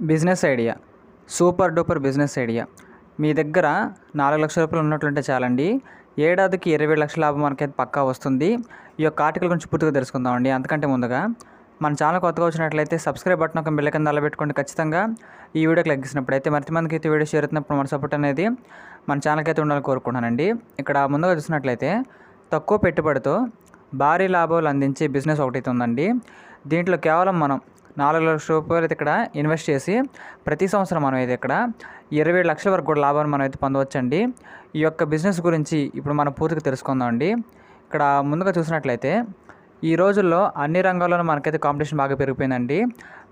Business idea, super duper business idea. మీ దగ్గర 4 లక్షల రూపాయలు ఉన్నట్లుంటే చాలండి, ఏడాదికి 20 లక్షల లాభం మనకైతే పక్కా వస్తుంది. ఈ యొక్క ఆర్టికల్ గురించి పూర్తిగా తెలుసుకుందామండి. అంతకంటే ముందుగా మన ఛానల్ కొత్తగా వచ్చినట్లయితే సబ్స్క్రైబ్ బటన్ ఒక బెల్ కింద పెట్టుకోండి. ఖచ్చితంగా ఈ వీడియోకి లైక్ చేసినప్పుడైతే మరింత మందికి అయితే వీడియో షేర్ అవుతున్నప్పుడు మన సపోర్ట్ అనేది మన ఛానల్కి అయితే ఉండాలని కోరుకుంటున్నానండి. ఇక్కడ ముందుగా చూసినట్లయితే తక్కువ పెట్టుబడితో భారీ లాభాలు అందించే బిజినెస్ ఒకటి ఉందండి. దీంట్లో కేవలం మనం 4 లక్షల రూపాయలు అయితే ఇక్కడ ఇన్వెస్ట్ చేసి ప్రతి సంవత్సరం మనం అయితే ఇక్కడ 27 లక్షల వరకు కూడా లాభాన్ని మనం అయితే పొందవచ్చండి. ఈ యొక్క బిజినెస్ గురించి ఇప్పుడు మనం పూర్తిగా తెలుసుకుందామండి. ఇక్కడ ముందుగా చూసినట్లయితే ఈ రోజుల్లో అన్ని రంగాల్లోనూ మనకైతే కాంపిటీషన్ బాగా పెరిగిపోయిందండి.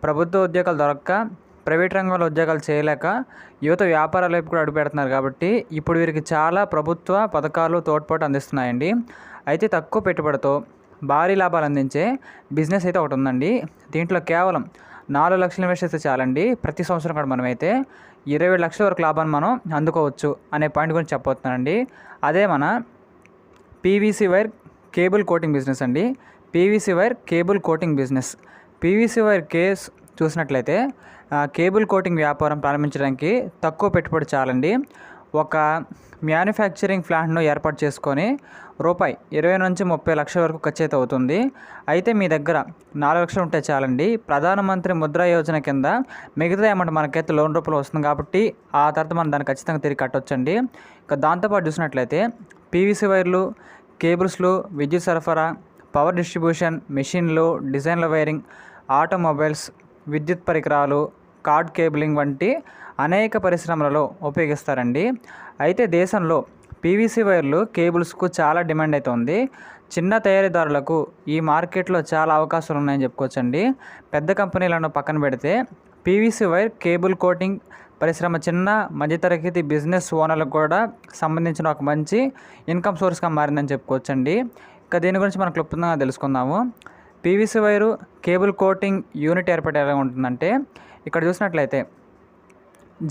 ప్రభుత్వ ఉద్యోగాలు దొరక్క, ప్రైవేట్ రంగంలో ఉద్యోగాలు చేయలేక యువత వ్యాపారాల వైపు కూడా అడుగు పెడుతున్నారు. కాబట్టి ఇప్పుడు వీరికి చాలా ప్రభుత్వ పథకాలు తోడ్పాటు అందిస్తున్నాయండి. అయితే తక్కువ పెట్టుబడితో భారీ లాభాలు అందించే బిజినెస్ అయితే ఒకటి ఉందండి. దీంట్లో కేవలం 4 లక్షలు ఇన్వెస్ట్ చేస్తే చాలండి, ప్రతి సంవత్సరం కూడా మనమైతే 20 లక్షల వరకు లాభాన్ని మనం అందుకోవచ్చు అనే పాయింట్ గురించి చెప్పబోతున్నానండి. అదే మన PVC wire cable coating business అండి. PVC wire cable coating business. PVC wire case చూసినట్లయితే కేబుల్ కోటింగ్ వ్యాపారం ప్రారంభించడానికి తక్కువ పెట్టుబడి చాలండి. ఒక మ్యానుఫ్యాక్చరింగ్ ప్లాంట్ను ఏర్పాటు చేసుకొని రూపాయి 20 నుంచి 30 లక్షల వరకు ఖర్చు అయితే అవుతుంది. అయితే మీ దగ్గర 4 లక్షలు ఉంటే చాలండి. ప్రధానమంత్రి ముద్రా యోజన కింద మిగతా అమౌంట్ మనకైతే లోన్ రూపంలో వస్తుంది. కాబట్టి ఆ తర్వాత మనం దాన్ని ఖచ్చితంగా తిరిగి కట్టొచ్చండి. ఇక దాంతోపాటు చూసినట్లయితే పీవీసీ వైర్లు, కేబుల్స్లు, విద్యుత్ సరఫరా, పవర్ డిస్ట్రిబ్యూషన్, మెషిన్లు, డిజైన్ల వైరింగ్, ఆటోమొబైల్స్, విద్యుత్ పరికరాలు, కార్డ్ కేబులింగ్ వంటి అనేక పరిశ్రమలలో ఉపయోగిస్తారండి. అయితే దేశంలో పీవీసీ వైర్లు, కేబుల్స్కు చాలా డిమాండ్ అయితే ఉంది. చిన్న తయారీదారులకు ఈ మార్కెట్లో చాలా అవకాశాలు ఉన్నాయని చెప్పుకోవచ్చండి. పెద్ద కంపెనీలను పక్కన పెడితే పీవీసీ వైర్ కేబుల్ కోటింగ్ పరిశ్రమ చిన్న మధ్యతరగతి బిజినెస్ ఓనర్లకు కూడా సంబంధించిన ఒక మంచి ఇన్కమ్ సోర్స్గా మారిందని చెప్పుకోవచ్చండి. ఇక దీని గురించి మనం క్లుప్తంగా తెలుసుకుందాము. PVC wire cable coating unit ఏర్పాటు ఎలా ఉంటుందంటే, ఇక్కడ చూసినట్లయితే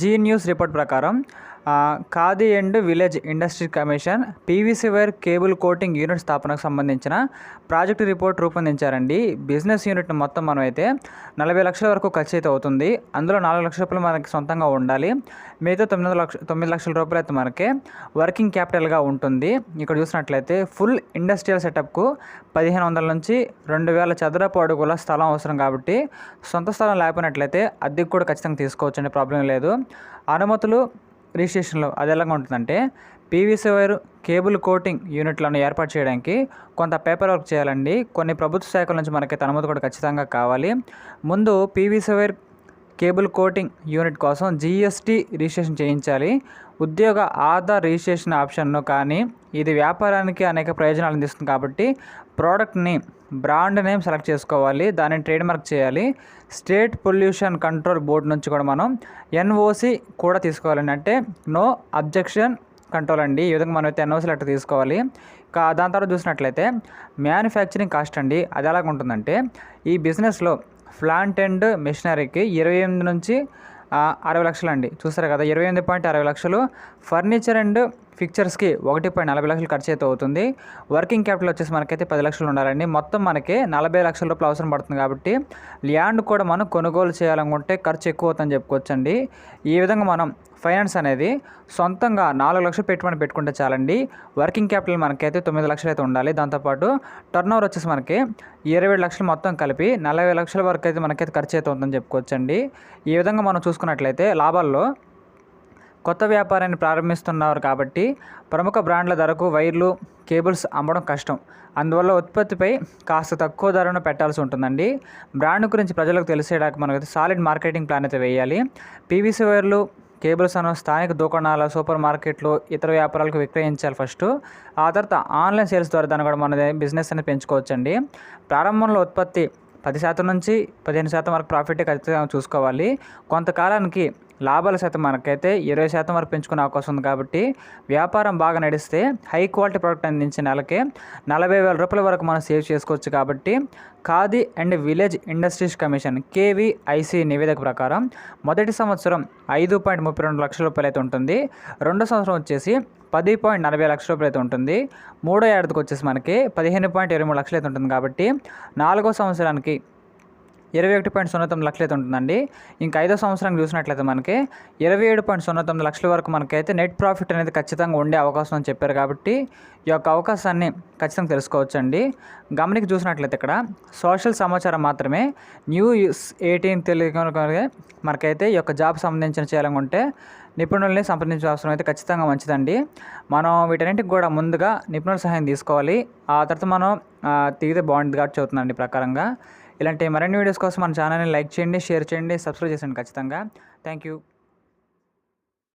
జీ న్యూస్ రిపోర్ట్ ప్రకారం khadi and village industry commission PVC wire cable coating unit స్థాపనకు సంబంధించిన ప్రాజెక్టు రిపోర్ట్ రూపొందించారండి. బిజినెస్ యూనిట్ మొత్తం మనం అయితే 40 లక్షల వరకు ఖర్చు అయితే అవుతుంది. అందులో 4 లక్షల రూపాయలు మనకి సొంతంగా ఉండాలి. మిగతా 9 లక్షల రూపాయలు అయితే మనకి వర్కింగ్ క్యాపిటల్గా ఉంటుంది. ఇక్కడ చూసినట్లయితే ఫుల్ ఇండస్ట్రియల్ సెటప్కు 1500 నుంచి 2000 చదరపు అడుగుల స్థలం అవసరం. కాబట్టి సొంత స్థలం లేకపోయినట్లయితే అద్దెకు కూడా ఖచ్చితంగా తీసుకోవచ్చండి, ప్రాబ్లం లేదు. అనుమతులు, రిజిస్ట్రేషన్లో అది ఎలాగ ఉంటుందంటే, పీవీసీ వైర్ కేబుల్ కోటింగ్ యూనిట్లను ఏర్పాటు చేయడానికి కొంత పేపర్ వర్క్ చేయాలండి. కొన్ని ప్రభుత్వ శాఖల నుంచి మనకైతే అనుమతి కూడా ఖచ్చితంగా కావాలి. ముందు PVC wire cable coating unit కోసం జీఎస్టీ రిజిస్ట్రేషన్ చేయించాలి. ఉద్యోగ ఆధార్ రిజిస్ట్రేషన్ ఆప్షన్ను, కానీ ఇది వ్యాపారానికి అనేక ప్రయోజనాలు అందిస్తుంది. కాబట్టి ప్రోడక్ట్ని బ్రాండ్ నేమ్ సెలెక్ట్ చేసుకోవాలి, దానిని ట్రేడ్ మార్క్ చేయాలి. స్టేట్ పొల్యూషన్ కంట్రోల్ బోర్డు నుంచి కూడా మనం ఎన్ఓసి కూడా తీసుకోవాలండి, అంటే నో అబ్జెక్షన్ కంట్రోల్ అండి. ఈ విధంగా మనం అయితే ఎన్ఓసి లెటర్ తీసుకోవాలి. దాని తర్వాత చూసినట్లయితే మ్యానుఫ్యాక్చరింగ్ కాస్ట్ అండి. అది ఎలాగ ఉంటుందంటే, ఈ బిజినెస్లో ప్లాంట్ అండ్ మెషినరీకి 28 నుంచి 60 లక్షలు అండి. చూస్తారు కదా, 28.60 లక్షలు. ఫర్నిచర్ అండ్ ఫిక్చర్స్కి 1.40 లక్షలు ఖర్చు అయితే అవుతుంది. వర్కింగ్ క్యాపిటల్ వచ్చేసి మనకైతే 10 లక్షలు ఉండాలండి. మొత్తం మనకి 40 లక్షల రూపాయలు అవసరం పడుతుంది. కాబట్టి ల్యాండ్ కూడా మనం కొనుగోలు చేయాలనుకుంటే ఖర్చు ఎక్కువ అవుతుందని చెప్పుకోవచ్చండి. ఈ విధంగా మనం ఫైనాన్స్ అనేది సొంతంగా 4 లక్షలు పెట్టుబడి పెట్టుకుంటే చాలండి. వర్కింగ్ క్యాపిటల్ మనకైతే 9 లక్షలు అయితే ఉండాలి. దాంతోపాటు టర్న్ ఓవర్ వచ్చేసి మనకి 27 లక్షలు, మొత్తం కలిపి 40 లక్షల వరకు అయితే మనకైతే ఖర్చు అయితే ఉందని చెప్పుకోవచ్చండి. ఈ విధంగా మనం చూసుకున్నట్లయితే లాభాల్లో కొత్త వ్యాపారాన్ని ప్రారంభిస్తున్నారు కాబట్టి ప్రముఖ బ్రాండ్ల ధరకు వైర్లు, కేబుల్స్ అమ్మడం కష్టం. అందువల్ల ఉత్పత్తిపై కాస్త తక్కువ ధరను పెట్టాల్సి ఉంటుందండి. బ్రాండ్ గురించి ప్రజలకు తెలిసేలాగా మనకైతే సాలిడ్ మార్కెటింగ్ ప్లాన్ అయితే వేయాలి. పీవీసీ వైర్లు, కేబుల్స్ అను స్థానిక దుకాణాల, సూపర్ మార్కెట్లు, ఇతర వ్యాపారాలకు విక్రయించాలి ఫస్ట్. ఆ తర్వాత ఆన్లైన్ సేల్స్ ద్వారా దాన్ని కూడా మన బిజినెస్ అనేది పెంచుకోవచ్చండి. ప్రారంభంలో ఉత్పత్తి 10% నుంచి 15% వరకు ప్రాఫిట్ ఖచ్చితంగా చూసుకోవాలి. కొంతకాలానికి లాభాల శాతం మనకైతే 20% వరకు పెంచుకునే అవకాశం ఉంది. కాబట్టి వ్యాపారం బాగా నడిస్తే హై క్వాలిటీ ప్రోడక్ట్ అందించే నెలకే 40,000 రూపాయల వరకు మనం సేవ్ చేసుకోవచ్చు. కాబట్టి khadi and village industries commission KVIC నివేదిక ప్రకారం మొదటి సంవత్సరం 5.32 లక్షల రూపాయలు అయితే ఉంటుంది. రెండో సంవత్సరం వచ్చేసి 10.40 లక్షల రూపాయలు అయితే ఉంటుంది. మూడో ఏడాదికి వచ్చేసి మనకి 15.23 లక్షలు అయితే ఉంటుంది. కాబట్టి 4వ సంవత్సరానికి 21.09 లక్షలు అయితే ఉంటుందండి. ఇంకా 5వ సంవత్సరానికి చూసినట్లయితే మనకి 27.09 లక్షల వరకు మనకైతే నెట్ ప్రాఫిట్ అనేది ఖచ్చితంగా ఉండే అవకాశం అని చెప్పారు. కాబట్టి ఈ యొక్క అవకాశాన్ని ఖచ్చితంగా తెలుసుకోవచ్చండి. గమనిక చూసినట్లయితే ఇక్కడ సోషల్ సమాచారం మాత్రమే. న్యూస్ 18 తెలుగు మనకైతే ఈ యొక్క జాబ్ సంబంధించిన చేయాలనుకుంటే నిపుణుల్ని సంప్రదించే అవసరం అయితే ఖచ్చితంగా మంచిదండి. మనం వీటన్నింటికి కూడా ముందుగా నిపుణుల సహాయం తీసుకోవాలి. ఆ తర్వాత మనం తీగితే బాగుంటుంది కాబట్టి చెబుతున్నానండి ప్రకారంగా. ఇలాంటి మరిన్ని వీడియోస్ కోసం మన ఛానల్ని లైక్ చేయండి, షేర్ చేయండి, సబ్స్క్రైబ్ చేయండి ఖచ్చితంగా. Thank you.